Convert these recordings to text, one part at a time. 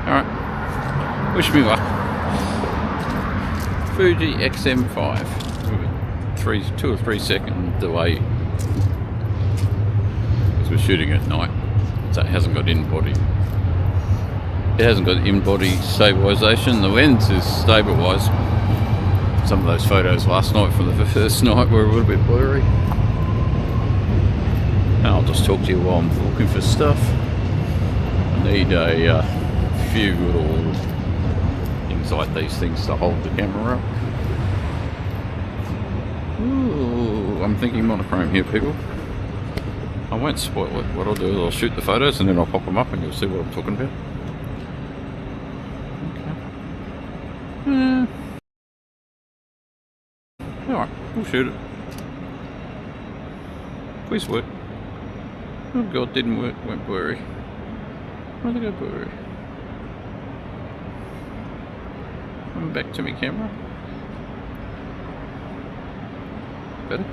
Alright, wish me luck. Fuji X-M5 with 2 or 3 second delay because we're shooting at night, so it hasn't got in-body. It hasn't got in-body stabilisation. The lens is stabilised. Some of those photos last night from the first night were a little bit blurry. And I'll just talk to you while I'm looking for stuff. I need a few little things like these things to hold the camera up. Ooh, I'm thinking monochrome here, people. I won't spoil it. What I'll do is I'll shoot the photos and then I'll pop them up and you'll see what I'm talking about. Alright, we'll shoot it. Please work. Oh god, didn't work, went blurry. Why did it go blurry? I'm back to my camera. Better?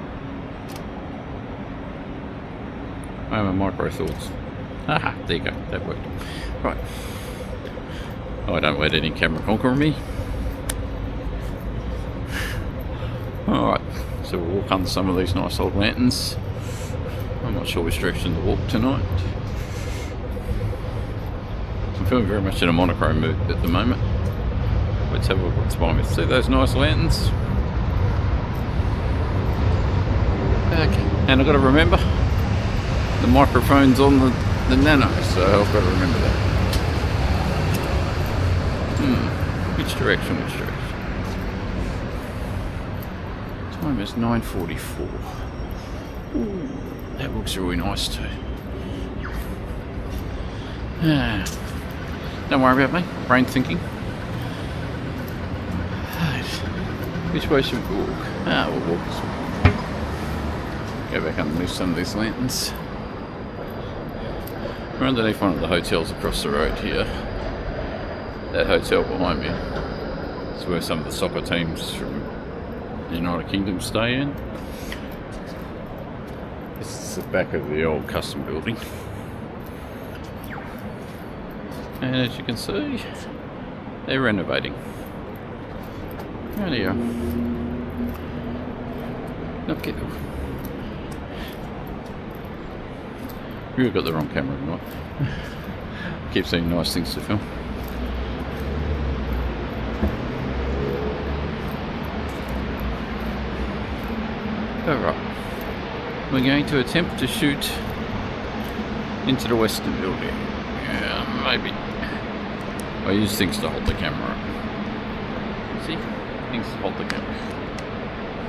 I have a micro thoughts. Aha, there you go, that worked. Right. I don't let any camera conquer me. Alright, so we'll walk under some of these nice old lanterns. I'm not sure which direction to walk tonight. I'm feeling very much in a monochrome mood at the moment. Let's have a look what's behind me. See those nice lanterns? Okay, and I've got to remember the microphone's on the Nano, so I've got to remember that. Which direction, which direction? Time is 9:44. Ooh, that looks really nice too. Don't worry about me, brain thinking. Which way should we walk? We'll walk this way. Go back underneath some of these lanterns. We're underneath one of the hotels across the road here. That hotel behind me is where some of the soccer teams from the United Kingdom stay in. This is the back of the old custom building. And as you can see, they're renovating. There you go. Okay. Really got the wrong camera tonight. Keep seeing nice things to film. Alright. We're going to attempt to shoot into the western building. Yeah, maybe. I use things to hold the camera up. See? Things to hold the camera.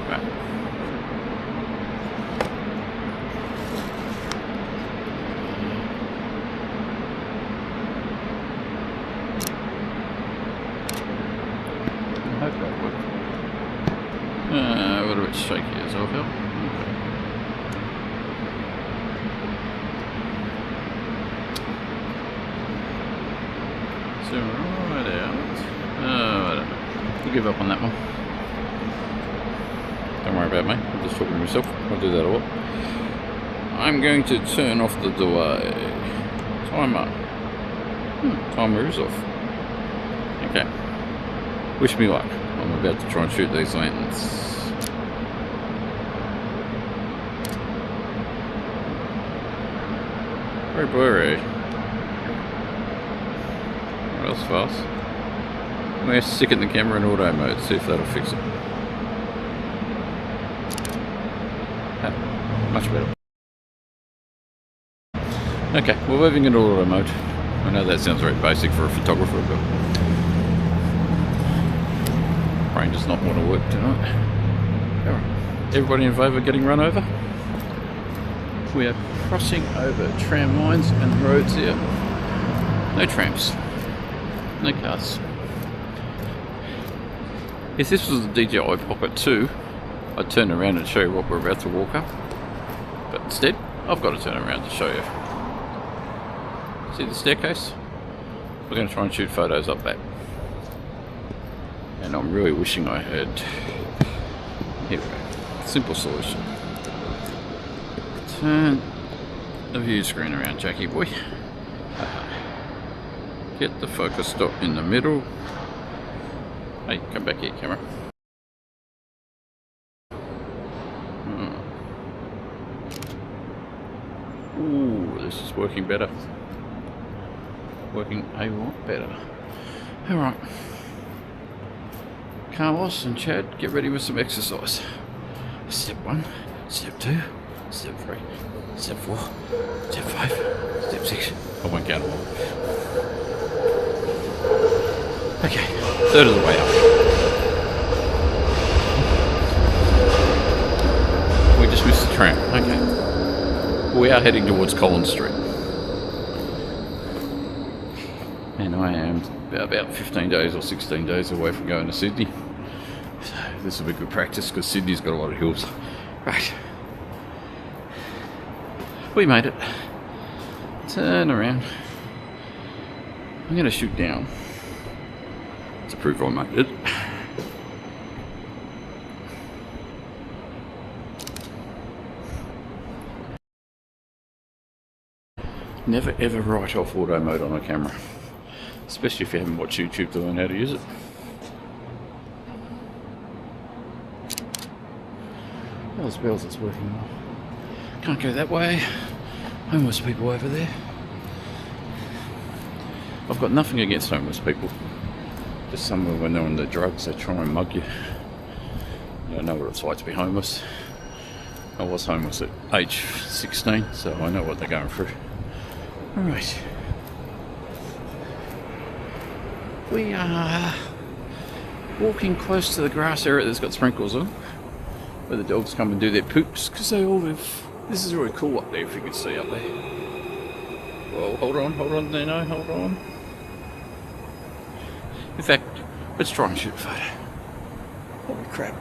Right. I hope that worked. A little bit shaky as well, Phil. Okay. Zoom right out. I don't know. We'll give up on that one. Don't worry about me. I'm just talking to myself. I'll do that a lot. I'm going to turn off the delay. Timer. Timer is off. Okay. Wish me luck. I'm about to try and shoot these lanterns. Very blurry. What else fast? I'm going to stick it in the camera in auto mode, see if that'll fix it. Much better. Okay, we're moving into auto mode. I know that sounds very basic for a photographer, but brain does not want to work tonight. Alright, everybody in favour of getting run over? We are crossing over tram lines and roads here. No trams. No cars. If this was a DJI Pocket 2, I'd turn around and show you what we're about to walk up. But instead, I've got to turn around to show you. See the staircase? We're going to try and shoot photos up that. And I'm really wishing I had... Here we go. Simple solution. Turn the view screen around, Jackie boy. Get the focus stop in the middle. Hey, come back here, camera. Ooh, this is working better. Working a lot better. Alright. Carlos and Chad, get ready with some exercise. Step 1, step 2, step 3, step 4, step 5, step 6. I won't count them all. Okay, third of the way up. We just missed the tram. Okay. We are heading towards Collins Street. And I am about 15 days or 16 days away from going to Sydney. So this will be good practice because Sydney's got a lot of hills. Right. We made it. Turn around. I'm going to shoot down to prove I made it. Never ever write off auto mode on a camera, especially if you haven't watched YouTube to learn how to use it. Those bells is working well. Can't go that way. Homeless people over there. I've got nothing against homeless people. Just somewhere when they're on their drugs, they try and mug you. I know what it's like to be homeless. I was homeless at age 16, so I know what they're going through. Alright. We are walking close to the grass area that's got sprinkles on, where the dogs come and do their poops, because they all live. This is really cool up there, if you can see up there. Well, hold on, Nano, hold on. In fact, let's try and shoot a photo. Holy crap.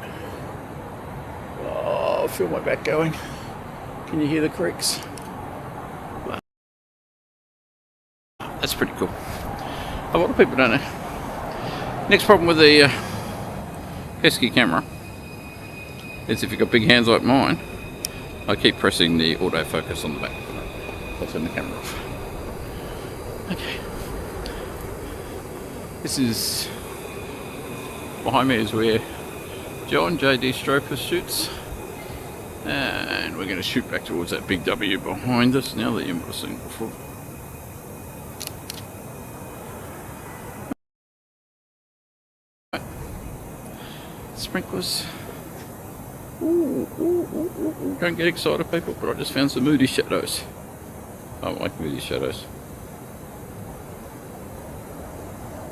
Oh, I feel my back going. Can you hear the creaks? That's pretty cool. A lot of people don't know. Next problem with the pesky camera is if you've got big hands like mine, I keep pressing the autofocus on the back. I'll turn the camera off. Okay. This is behind me is where John JD Stroper shoots, and we're going to shoot back towards that big W behind us now that you might have seen before. Sprinklers. Ooh. Don't get excited, people, but I just found some moody shadows. I don't like moody shadows.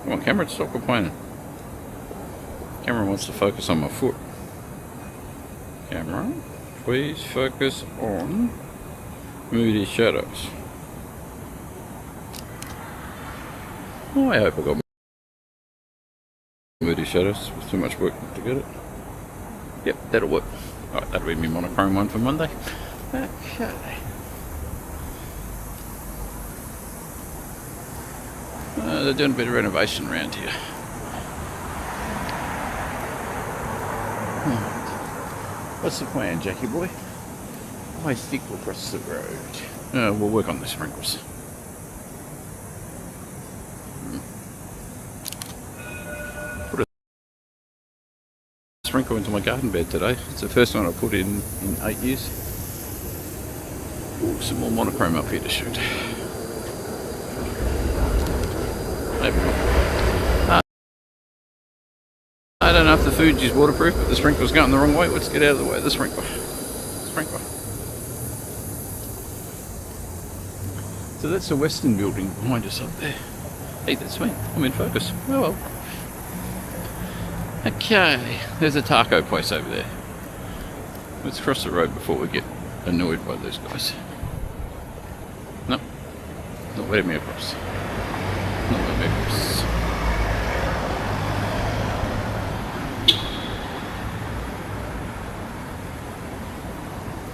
Come on, camera, stop complaining. Camera wants to focus on my foot. Camera, please focus on moody shadows. Oh, I hope I got moody shadows with too much work to get it. Yep, that'll work. Alright, that'll be my monochrome one for Monday. Okay. They're doing a bit of renovation around here. What's the plan, Jackie boy? I think we'll cross the road. We'll work on the sprinkles. Put a sprinkle into my garden bed today. It's the first one I've put in 8 years. Ooh, some more monochrome up here to shoot. Maybe not. I don't know if the Fuji's waterproof, but the sprinkler's going the wrong way. Let's get out of the way of the sprinkler. Sprinkler. So that's the Western building behind us up there. Hey, that's me. I'm in focus. Oh well. Okay, there's a taco place over there. Let's cross the road before we get annoyed by those guys. Nope. Not letting me across. Not letting me across.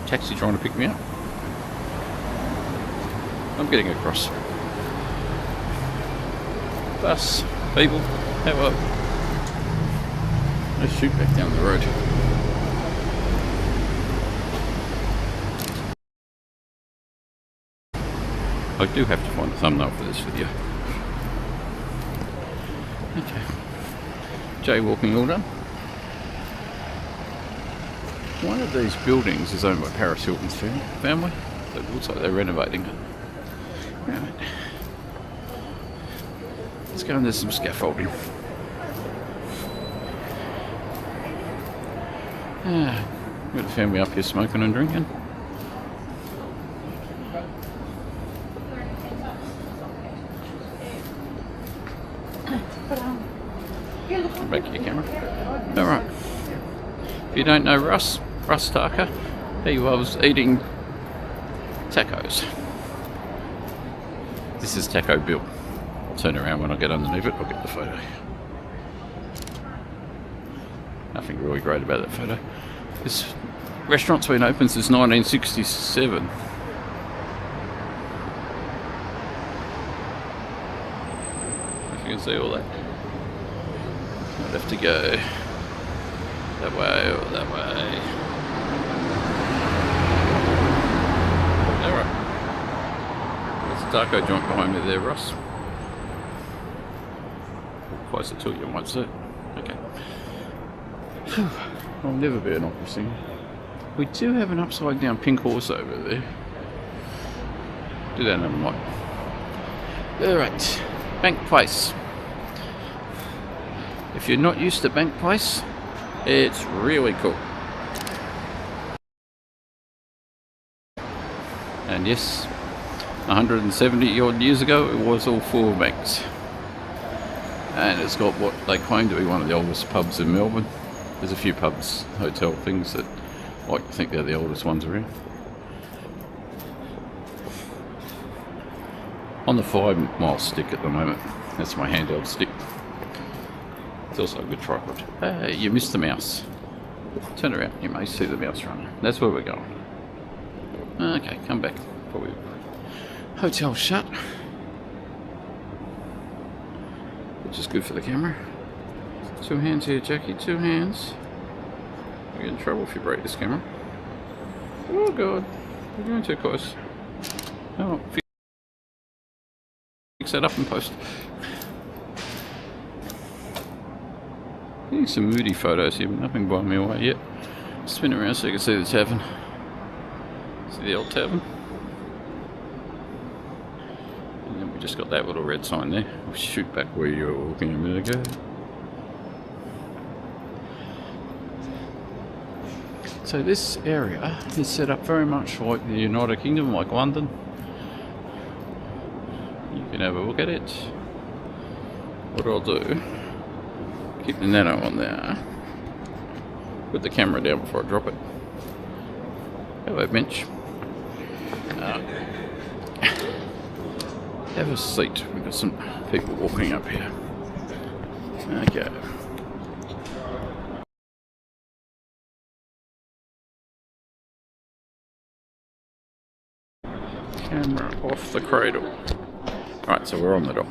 Taxi trying to pick me up. I'm getting across. Bus, people, how up? Let's shoot back down the road. I do have to find a thumbnail for this video. Okay. Jaywalking all done. One of these buildings is owned by Paris Hilton's family. It looks like they're renovating it. Right. Let's go into some scaffolding. Got a family up here smoking and drinking. Back to your camera. Alright. If you don't know Russ Tucker, he loves eating tacos. This is Taco Bill. I'll turn around when I get underneath it, I'll get the photo. Nothing really great about that photo. This restaurant's been open since 1967. If you can see all that. I'd have to go that way or that way. Alright. There's a taco joint behind me there, Ross. Closer to it, you might see. Okay. I'll never be an opera singer. We do have an upside down pink horse over there. Do that another night. Alright. Bank Place. If you're not used to Bank Place, it's really cool. And yes, 170 odd years ago it was all full of banks. And it's got what they claim to be one of the oldest pubs in Melbourne. There's a few pubs, hotel things that I like to think they're the oldest ones around. On the 5-mile stick at the moment. That's my handheld stick. It's also a good tripod. Hey, you missed the mouse. Turn around, you may see the mouse running. That's where we're going. Okay, come back. Probably hotel shut. Which is good for the camera. 2 hands here, Jackie, 2 hands. You'll get in trouble if you break this camera. Oh god, you're going too close. Oh, fix that up and post. Getting some moody photos here, but nothing blowing me away yet. Spin around so you can see the tavern. See the old tavern? And then we just got that little red sign there. We'll shoot back where you were walking a minute ago. So this area is set up very much like the United Kingdom, like London. You can have a look at it. What I'll do, keep the Nano on there. Put the camera down before I drop it. Hello, bench. Have a seat. We've got some people walking up here. Okay. Camera off the cradle. Alright, so we're on the dock.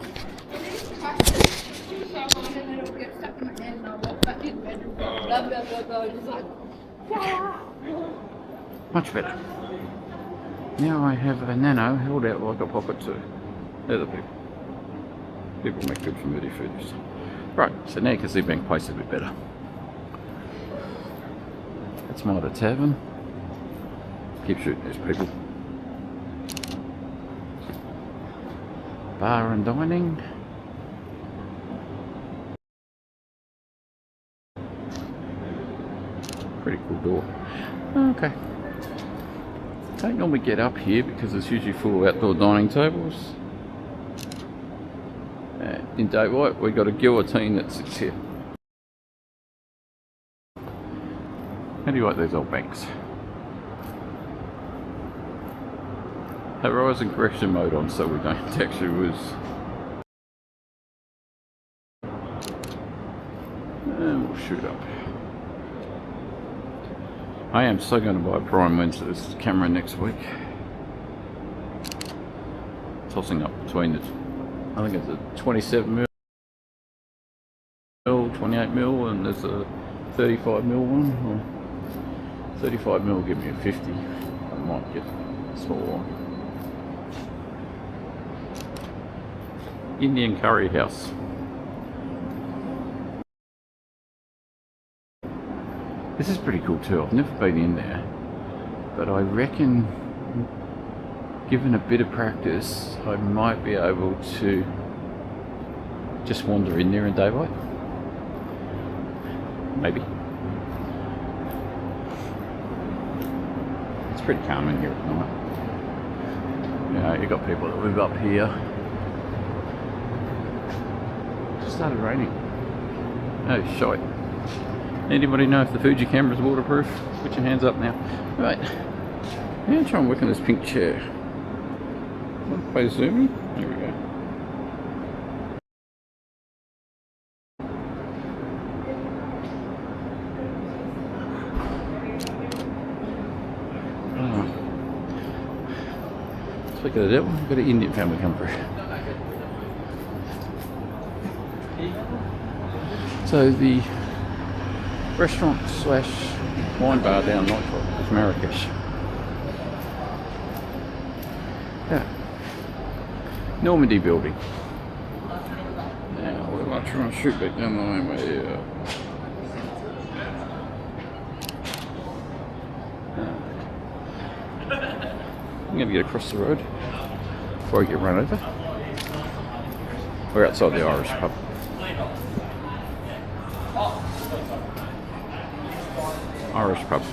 Much better. Now I have a Nano held out like a pocket too. They're the people. People make good from moody foods. Right, so now you can see Bank Place a bit better. That's my other tavern. Keep shooting these people. Bar and dining. Pretty cool door. Okay. Don't normally get up here because it's usually full of outdoor dining tables. In daylight, we've got a guillotine that sits here. How do you like these old banks? Have rise and correction mode on so we don't actually lose. And we'll shoot up. I am so going to buy a prime lens for this camera next week. Tossing up between it. I think it's a 27mm, 28mm, and there's a 35mm one. Or 35mm will give me a 50. I might get a small one. Indian curry house. This is pretty cool too. I've never been in there, but I reckon, given a bit of practice, I might be able to just wander in there in daylight. Maybe. It's pretty calm in here at night. You know, you've got people that live up here. It just started raining. Oh, shite. Anybody know if the Fuji camera's waterproof? Put your hands up now. Right. I'm going to try and work on this pink chair. Want to play zooming? There we go. Speak of the devil, we've got an Indian family come through. So the restaurant slash wine bar down nightclub is Marrakesh. Yeah. Normandy building. Now we're going to try and shoot back down the lane way here. I'm going to get across the road before I get run over. We're outside the Irish pub. Irish pub.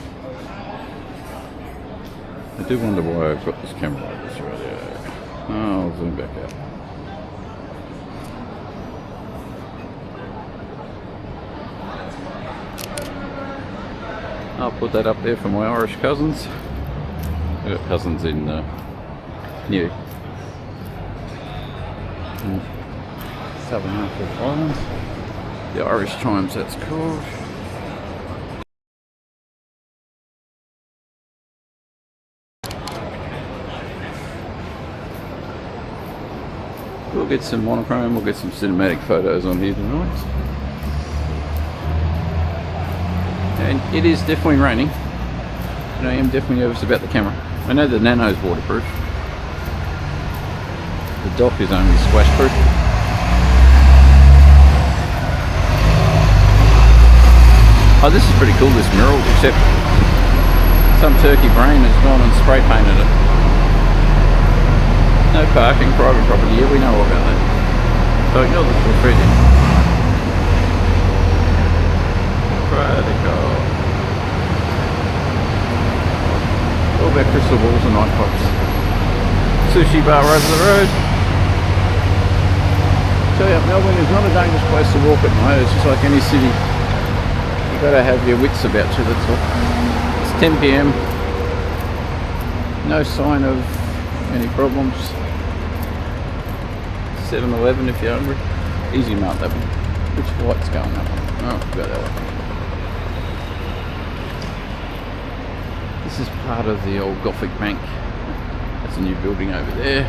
I do wonder why I've got this camera like this right there. Oh, I'll zoom back out. I'll put that up there for my Irish cousins. I've got cousins in near southern half of Ireland. The Irish Times, that's called. We'll get some monochrome, we'll get some cinematic photos on here tonight. And it is definitely raining. And I am definitely nervous about the camera. I know the Nano's waterproof. The dock is only splash proof. Oh, this is pretty cool, this mural, except some turkey brain has gone and spray painted it. No parking, private property, yeah, we know all about that. So ignore the graffiti. Radical. All about crystal balls and night pops. Sushi bar over the road. Tell you, Melbourne is not a dangerous place to walk at night. It's just like any city. You've got to have your wits about you, that's all. It's 10 PM. No sign of any problems. 7-Eleven if you're hungry. Easy Mart, that one. Which light's going that one? Oh, go that way. This is part of the old Gothic bank. That's a new building over there.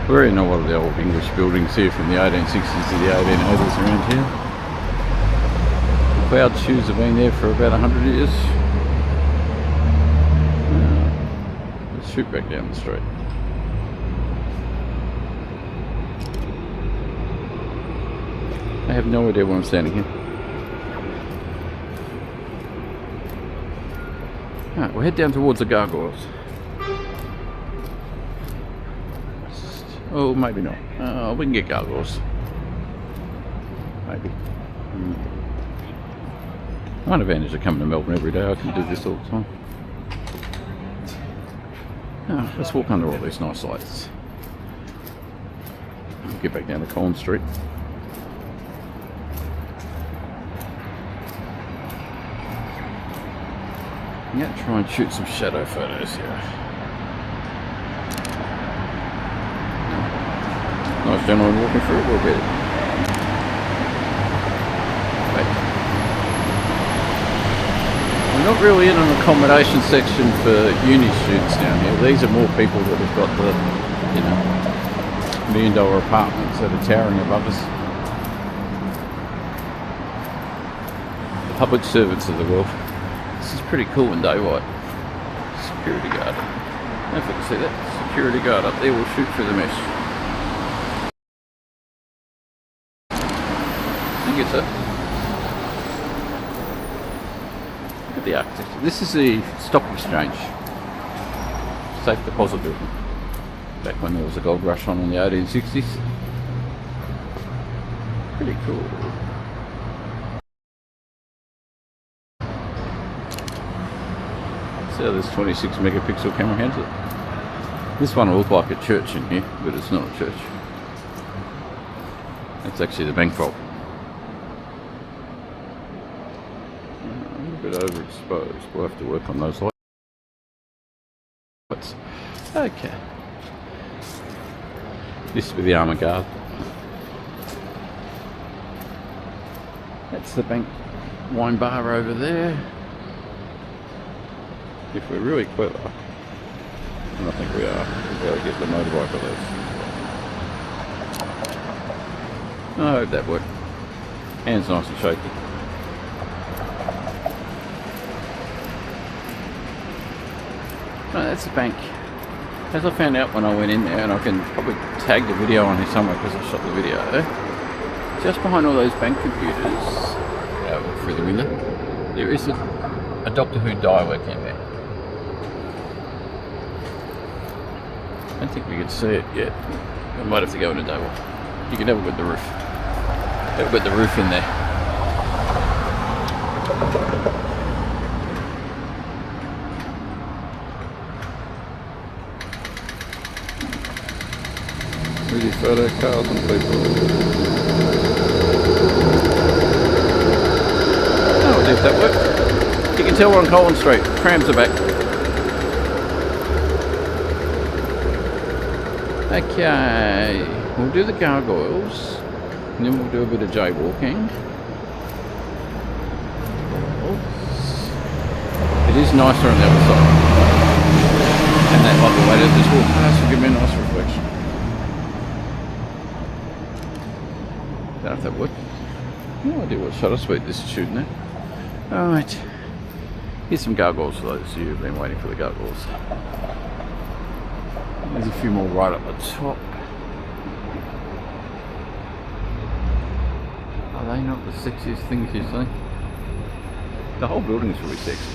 We're in a lot of the old English buildings here from the 1860s to the 1880s around here. The cloud shoes have been there for about 100 years. Let's shoot back down the street. I have no idea where I'm standing here. Alright, we'll head down towards the gargoyles. Oh, maybe not. We can get gargoyles. Maybe. One advantage of coming to Melbourne every day, I can do this all the time. Now, let's walk under all these nice lights. Get back down to Collins Street. I'm going to try and shoot some shadow photos here. Nice gentleman walking through a little bit. Wait. We're not really in an accommodation section for uni students down here. These are more people that have got the, you know, $1 million apartments that are towering above us. The public servants of the world. This is pretty cool in daylight. Security guard. I don't know if I can see that. Security guard up there will shoot through the mesh. I think it's it. at the architecture. This is the stock exchange, safe deposit building. Back when there was a gold rush on in the 1860s. Pretty cool. See how this 26 megapixel camera handles it. This one will look like a church in here, but it's not a church. It's actually the bank vault. A little bit overexposed. We'll have to work on those lights. Okay. This will be the armour guard. That's the bank wine bar over there. If we're really clever, and I think we are, we'll be able to get the motorbike of those. I hope that worked. Hands nice and shaky. No, that's the bank. As I found out when I went in there, and I can probably tag the video on here somewhere because I shot the video, just behind all those bank computers, through the window, there is a Doctor Who dialect in there. I don't think we can see it yet. I might have to go in a day walk. You can have a look at the roof. Have a look at the roof in there. Really photo cars and people. Oh, we'll see if that works. You can tell we're on Collins Street. Trams are back. Okay, we'll do the gargoyles, and then we'll do a bit of jaywalking. It is nicer on the other side. And that light way to just walk past will give me a nice reflection. Don't know if that would. No idea what shutter speed this is shooting at. Alright. Here's some gargoyles for those of you who've been waiting for the gargoyles. There's a few more right up the top. Are they not the sexiest things you see? The whole building is really sexy.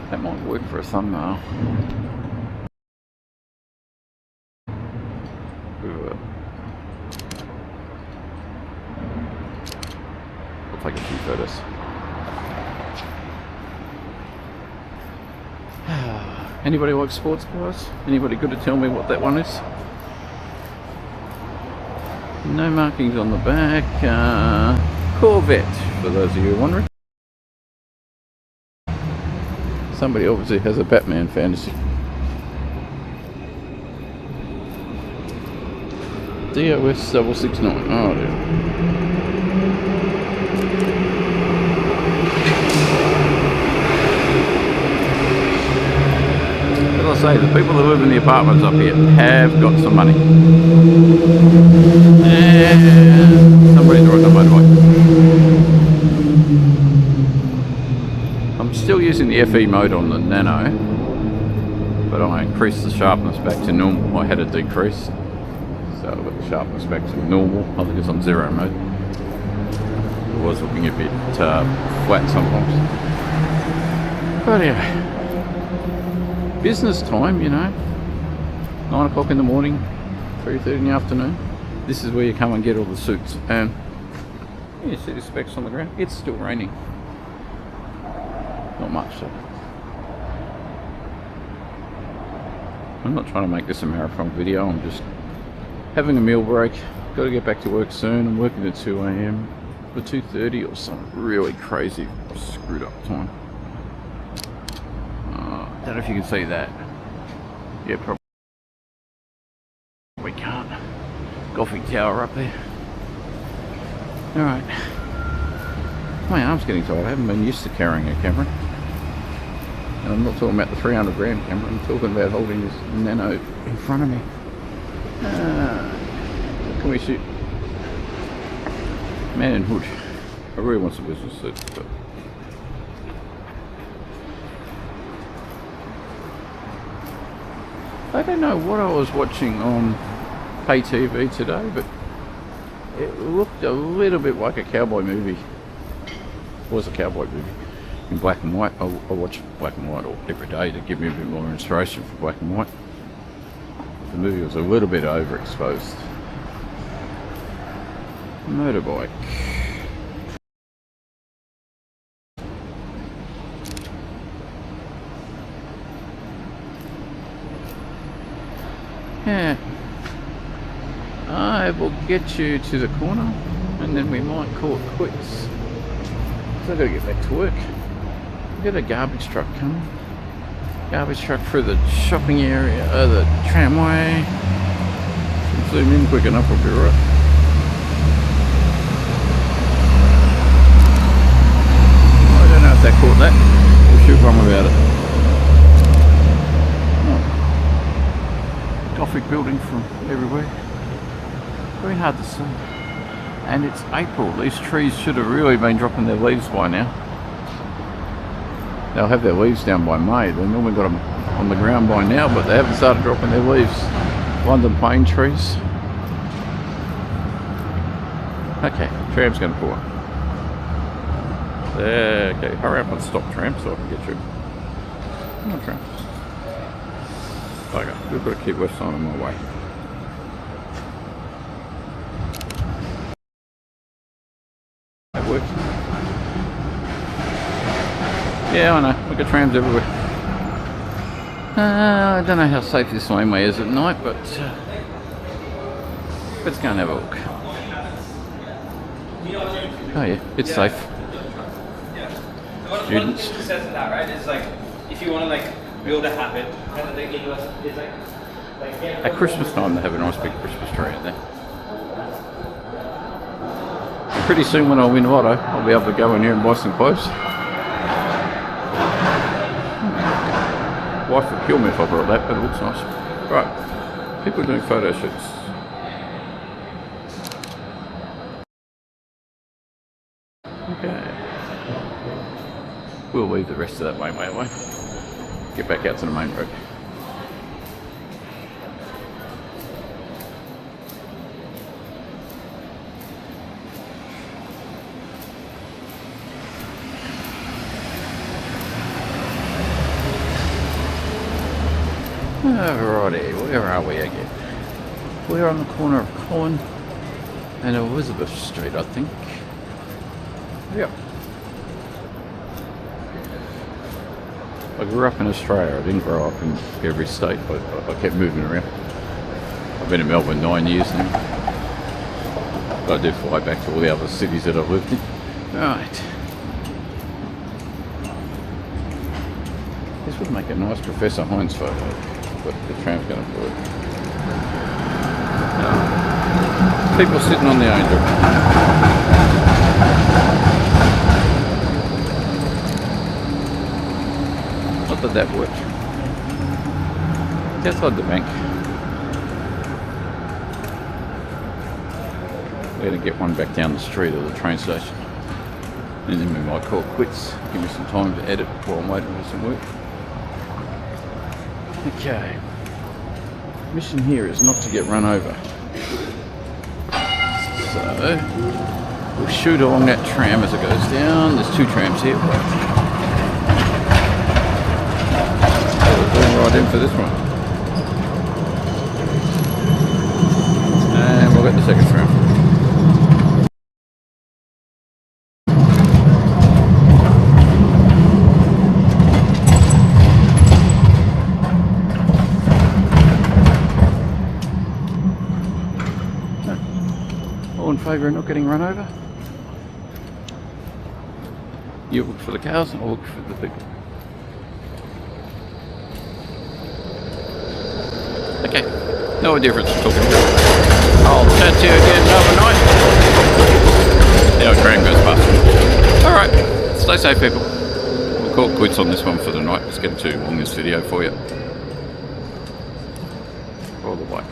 That might work for a thumbnail. I'll take a few photos. Anybody like sports cars? Anybody good to tell me what that one is? No markings on the back. Corvette, for those of you wondering. Somebody obviously has a Batman fantasy. DOS 769. Oh dear. As I say, the people that live in the apartments up here have got some money. And somebody's riding a motorbike. I'm still using the FE mode on the Nano, but I increased the sharpness back to normal. I had it decrease, so I've got the sharpness back to normal. I think it's on 0 mode. It was looking a bit flat sometimes. But yeah. Business time, you know, 9 o'clock in the morning, 3:30 in the afternoon. This is where you come and get all the suits. And you see the specks on the ground. It's still raining. Not much though. I'm not trying to make this a marathon video. I'm just having a meal break. Got to get back to work soon. I'm working at 2 AM or 2:30 or some really crazy screwed up time. I don't know if you can see that. Yeah, probably. We can't. Gothic tower up there. Alright. My arm's getting tired. I haven't been used to carrying a camera. And I'm not talking about the 300 gram camera. I'm talking about holding this Nano in front of me. What can we shoot? Man in hood. I really want some business suits, but... I don't know what I was watching on pay TV today, but it looked a little bit like a cowboy movie. It was a cowboy movie in black and white. I watch black and white every day to give me a bit more inspiration for black and white. The movie was a little bit overexposed. Motorbike. Yeah, I will get you to the corner and then we might call it quits. So I've got to get back to work. We've got a garbage truck coming. Garbage truck through the shopping area, the tramway. Zoom in quick enough, we'll be right. I don't know if they caught that. We'll shoot one about it. Gothic building from everywhere. Very hard to see. And it's April. These trees should have really been dropping their leaves by now. They'll have their leaves down by May. They normally got them on the ground by now, but they haven't started dropping their leaves. London plane trees. Okay, tram's going to pull up. There, okay, hurry up and stop, tram, so I can get you. Come on, tram. Okay, we've got to keep left side on my way. That works. Yeah, I know. We've got trams everywhere. I don't know how safe this laneway is at night, but let's go and have a look. Oh yeah, it's safe. Students. Says that, right? It's like if you want to like build a habit, it's like at Christmas time they have a nice big Christmas tree out there. And pretty soon when I win lotto, I'll be able to go in here and buy some clothes. Wife would kill me if I brought that, but it looks nice. Right, people doing photo shoots. Okay. We'll leave the rest of that laneway away. Get back out to the main road. Alrighty, where are we again? We're on the corner of Collin and Elizabeth Street, I think. Yep. I grew up in Australia. I didn't grow up in every state, but I kept moving around. I've been in Melbourne 9 years now. But I do fly back to all the other cities that I've lived in. Right. This would make a nice Professor Hines photo, but the tram's going to work. People sitting on the Angel. Not that that worked. It's outside the bank. We're going to get one back down the street or the train station. And then we might call it quits. Give me some time to edit while I'm waiting for some work. Okay. Mission here is not to get run over. So, we'll shoot along that tram as it goes down. There's two trams here. We're going right in for this one. And we'll get the second tram. In favour of not getting run over. You look for the cars and I'll look for the people. Okay, no difference talking about. I'll chat to you again another night. Now a train goes past. Alright, stay safe people. We'll call it quits on this one for the night. It's getting too long this video for you. All the way.